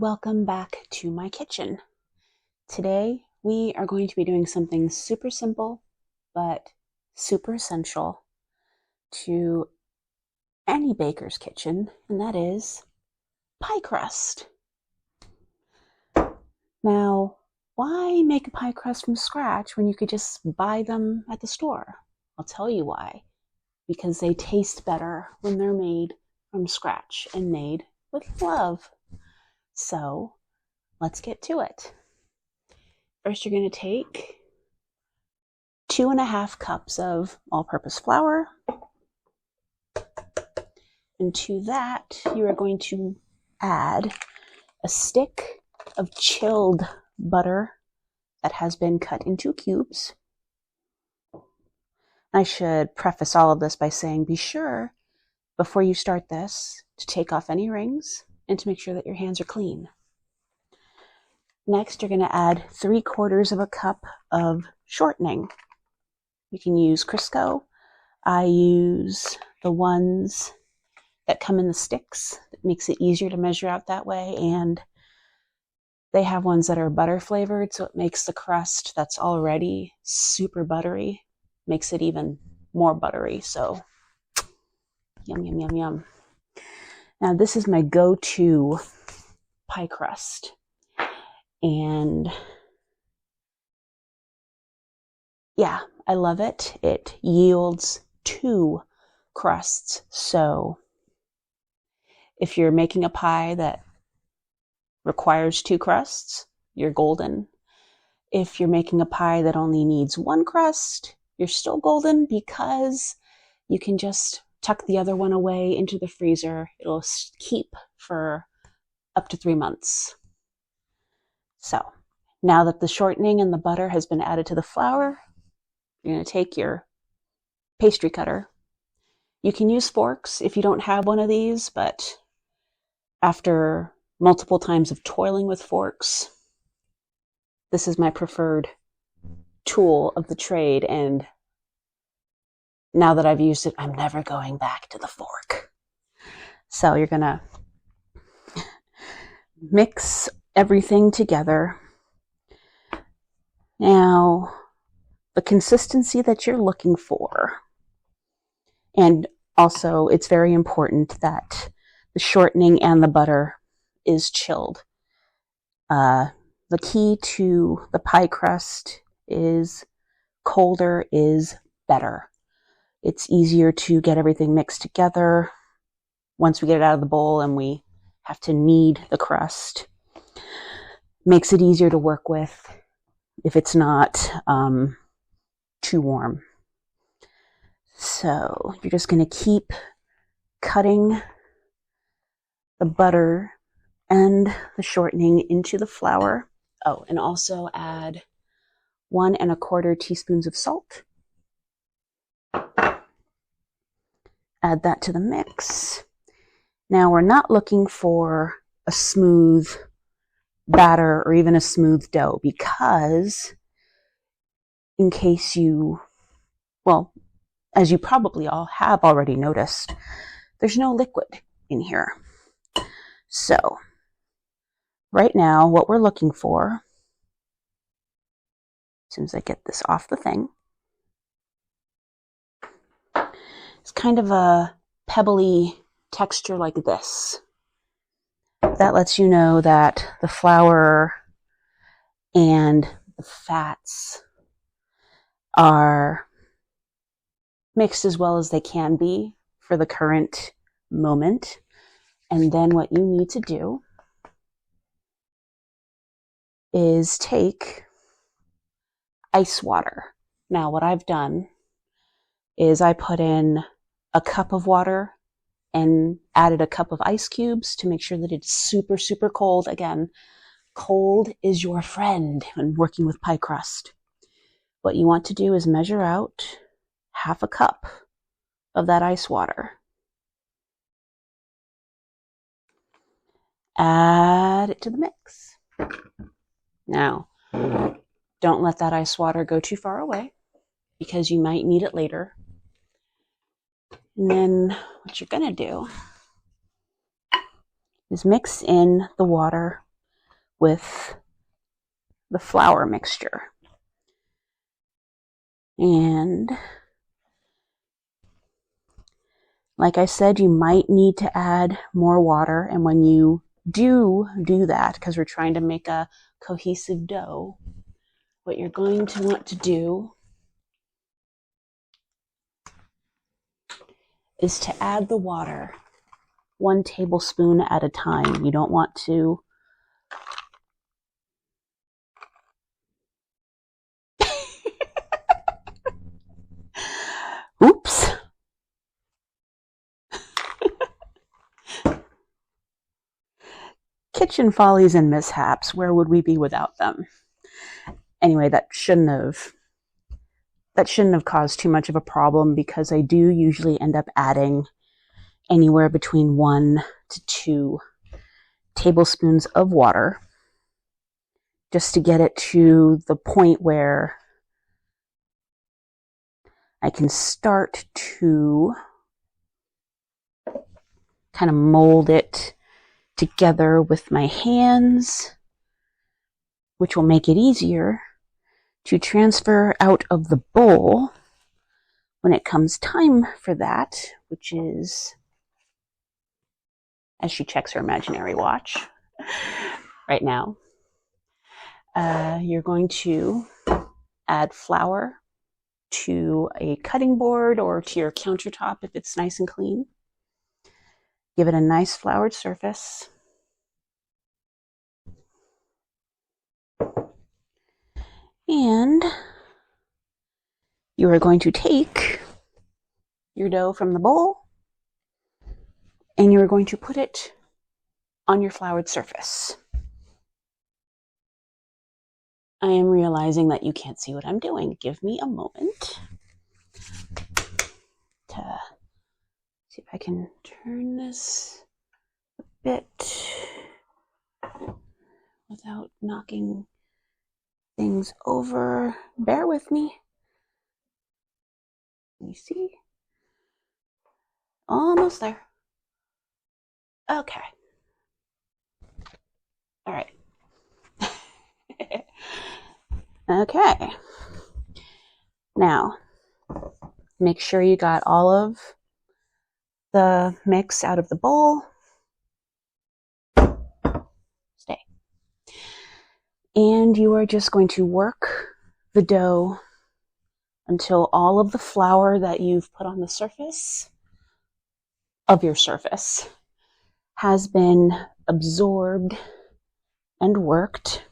welcome back to my kitchen. Today we are going to be doing something super simple but super essential to any baker's kitchen, and that is pie crust. Now, why make a pie crust from scratch when you could just buy them at the store? I'll tell you why. Because they taste better when they're made from scratch and made with love. So, let's get to it. First, you're going to take 2.5 cups of all-purpose flour. And to that, you are going to add a stick of chilled butter that has been cut into cubes. I should preface all of this by saying be sure, before you start this, to take off any rings and to make sure that your hands are clean. Next, you're going to add 3/4 cup of shortening. You can use Crisco. I use the ones that come in the sticks. It makes it easier to measure out that way, and they have ones that are butter flavored, so it makes the crust that's already super buttery, makes it even more buttery. So, yum, yum, yum, yum. Now, this is my go-to pie crust. And yeah, I love it. It yields 2 crusts. So if you're making a pie that requires 2 crusts, you're golden. If you're making a pie that only needs 1 crust, you're still golden because you can just tuck the other one away into the freezer. It'll keep for up to 3 months. So now that the shortening and the butter has been added to the flour, you're going to take your pastry cutter. You can use forks if you don't have one of these, but after multiple times of toiling with forks, this is my preferred tool of the trade, and now that I've used it, I'm never going back to the fork. So you're going to mix everything together. Now, the consistency that you're looking for, and also it's very important that the shortening and the butter is chilled. The key to the pie crust is colder is better. It's easier to get everything mixed together once we get it out of the bowl and we have to knead the crust. Makes it easier to work with if it's not too warm. So you're just going to keep cutting the butter and the shortening into the flour. Oh, and also add 1 1/4 teaspoons of salt. Add that to the mix. Now we're not looking for a smooth batter or even a smooth dough because in case you, well, as you probably all have already noticed, there's no liquid in here. So right now what we're looking for, as soon as I get this off the thing, it's kind of a pebbly texture like this. That lets you know that the flour and the fats are mixed as well as they can be for the current moment. And then what you need to do is take ice water. Now what I've done is I put in a cup of water and added a cup of ice cubes to make sure that it's super, super cold. Again, cold is your friend when working with pie crust. What you want to do is measure out 1/2 cup of that ice water. Add it to the mix. Now, don't let that ice water go too far away because you might need it later. And then what you're going to do is mix in the water with the flour mixture. And like I said, you might need to add more water. And when you do that, because we're trying to make a cohesive dough, what you're going to want to do is to add the water 1 tablespoon at a time. You don't want to oops. Kitchen follies and mishaps, where would we be without them? Anyway, that shouldn't have caused too much of a problem, because I do usually end up adding anywhere between 1 to 2 tablespoons of water, just to get it to the point where I can start to kind of mold it together with my hands, which will make it easier to transfer out of the bowl when it comes time for that, which is, as she checks her imaginary watch right now, you're going to add flour to a cutting board or to your countertop if it's nice and clean. Give it a nice floured surface. And you are going to take your dough from the bowl and you are going to put it on your floured surface. I am realizing that you can't see what I'm doing. Give me a moment to see if I can turn this a bit without knocking things over. Bear with me. Let me see. Almost there. Okay. All right. Okay. Now, make sure you got all of the mix out of the bowl. Stay. And you are just going to work the dough until all of the flour that you've put on the surface of your surface has been absorbed and worked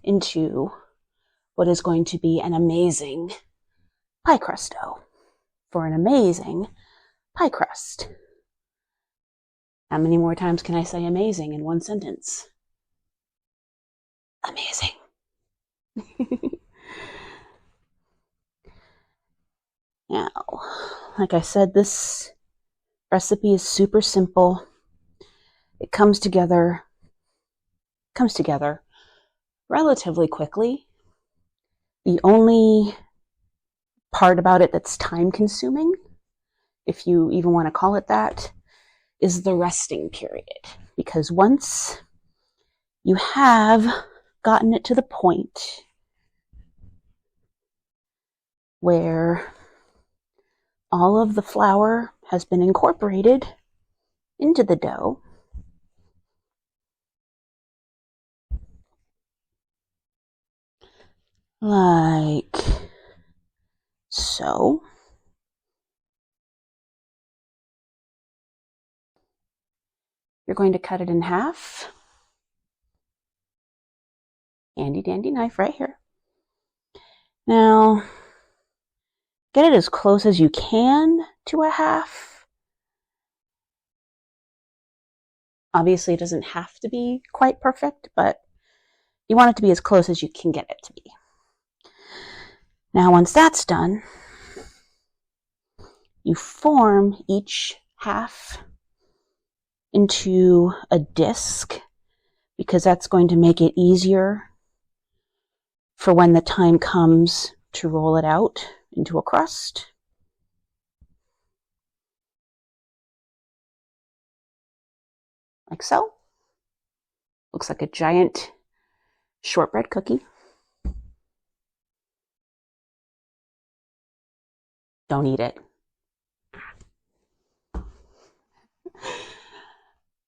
into what is going to be an amazing pie crust dough for an amazing pie crust. How many more times can I say amazing in one sentence? Amazing. Now, like I said, this recipe is super simple. It comes together relatively quickly. The only part about it that's time consuming, if you even want to call it that, is the resting period. Because once you have gotten it to the point where all of the flour has been incorporated into the dough, like so, you're going to cut it in half. Handy dandy knife right here. Now, get it as close as you can to a half. Obviously, it doesn't have to be quite perfect, but you want it to be as close as you can get it to be. Now, once that's done, you form each half into a disc, because that's going to make it easier for when the time comes to roll it out into a crust. Like so. Looks like a giant shortbread cookie. Don't eat it.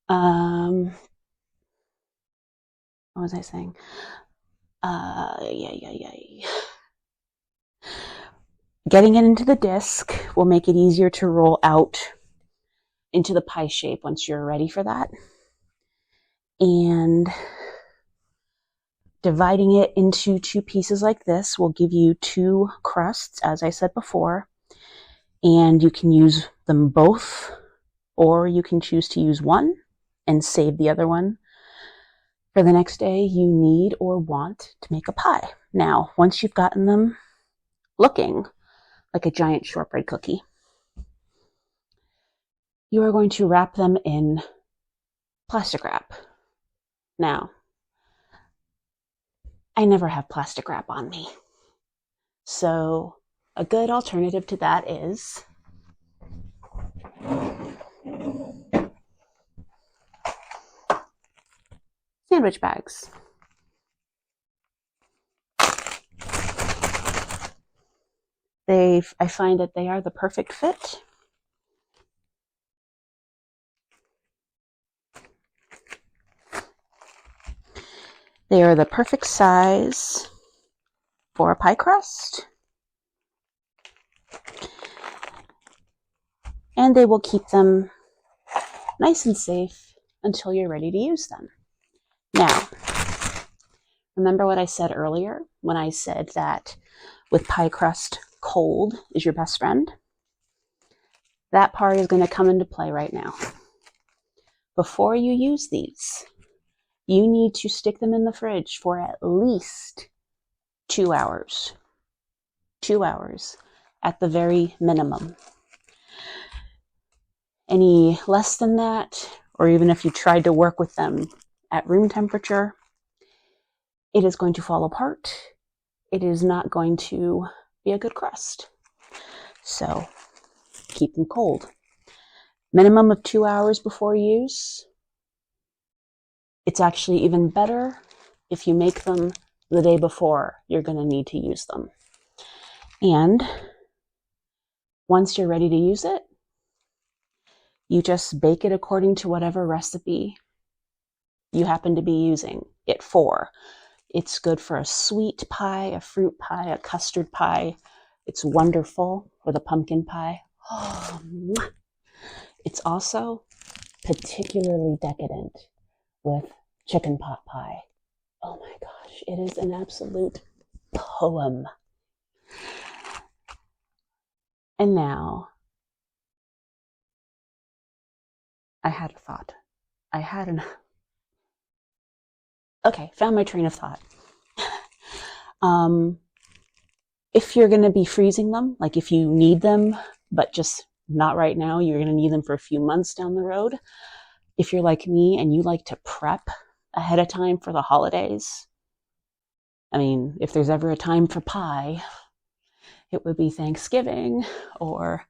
What was I saying? Getting it into the disc will make it easier to roll out into the pie shape once you're ready for that. And dividing it into 2 pieces like this will give you 2 crusts, as I said before. And you can use them both, or you can choose to use one and save the other one for the next day you need or want to make a pie. Now, once you've gotten them looking like a giant shortbread cookie, you are going to wrap them in plastic wrap. Now, I never have plastic wrap on me. So a good alternative to that is sandwich bags. I find that they are the perfect fit. They are the perfect size for a pie crust. And they will keep them nice and safe until you're ready to use them. Now, remember what I said earlier when I said that with pie crust, cold is your best friend? That part is going to come into play right now. Before you use these, you need to stick them in the fridge for at least 2 hours. 2 hours at the very minimum. Any less than that, or even if you tried to work with them at room temperature, it is going to fall apart. It is not going to be a good crust. So keep them cold. Minimum of 2 hours before use. It's actually even better if you make them the day before you're going to need to use them. And once you're ready to use it, you just bake it according to whatever recipe you happen to be using it for. It's good for a sweet pie, a fruit pie, a custard pie. It's wonderful for the pumpkin pie. It's also particularly decadent with chicken pot pie. Oh my gosh, it is an absolute poem. And now, I had a thought. Okay, found my train of thought. If you're going to be freezing them, like if you need them, but just not right now, you're going to need them for a few months down the road. If you're like me and you like to prep ahead of time for the holidays, I mean, if there's ever a time for pie, it would be Thanksgiving or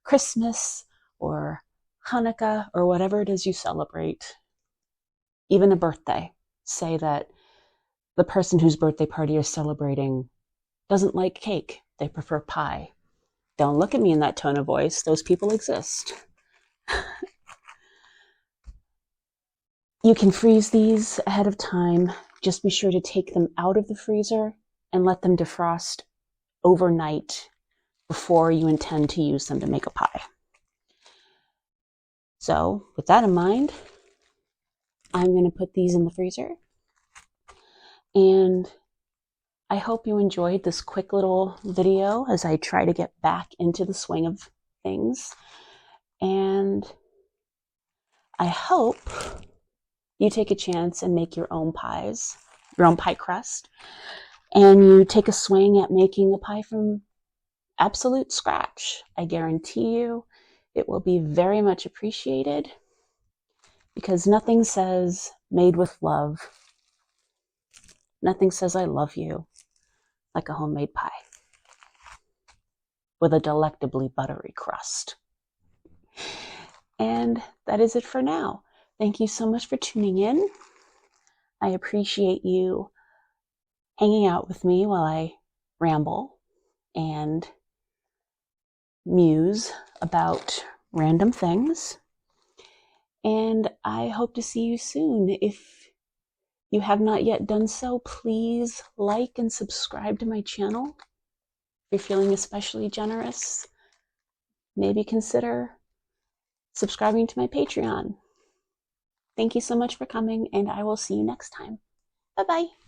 Christmas or Hanukkah or whatever it is you celebrate. Even a birthday. Say that the person whose birthday party you're celebrating doesn't like cake. They prefer pie. Don't look at me in that tone of voice. Those people exist. You can freeze these ahead of time. Just be sure to take them out of the freezer and let them defrost overnight before you intend to use them to make a pie. So with that in mind, I'm going to put these in the freezer. And I hope you enjoyed this quick little video as I try to get back into the swing of things. And I hope you take a chance and make your own pies, your own pie crust, and you take a swing at making a pie from absolute scratch. I guarantee you it will be very much appreciated because nothing says made with love, nothing says I love you like a homemade pie with a delectably buttery crust. And that is it for now. Thank you so much for tuning in. I appreciate you hanging out with me while I ramble and muse about random things. And I hope to see you soon. If you have not yet done so, please like and subscribe to my channel. If you're feeling especially generous, maybe consider subscribing to my Patreon. Thank you so much for coming, and I will see you next time. Bye-bye.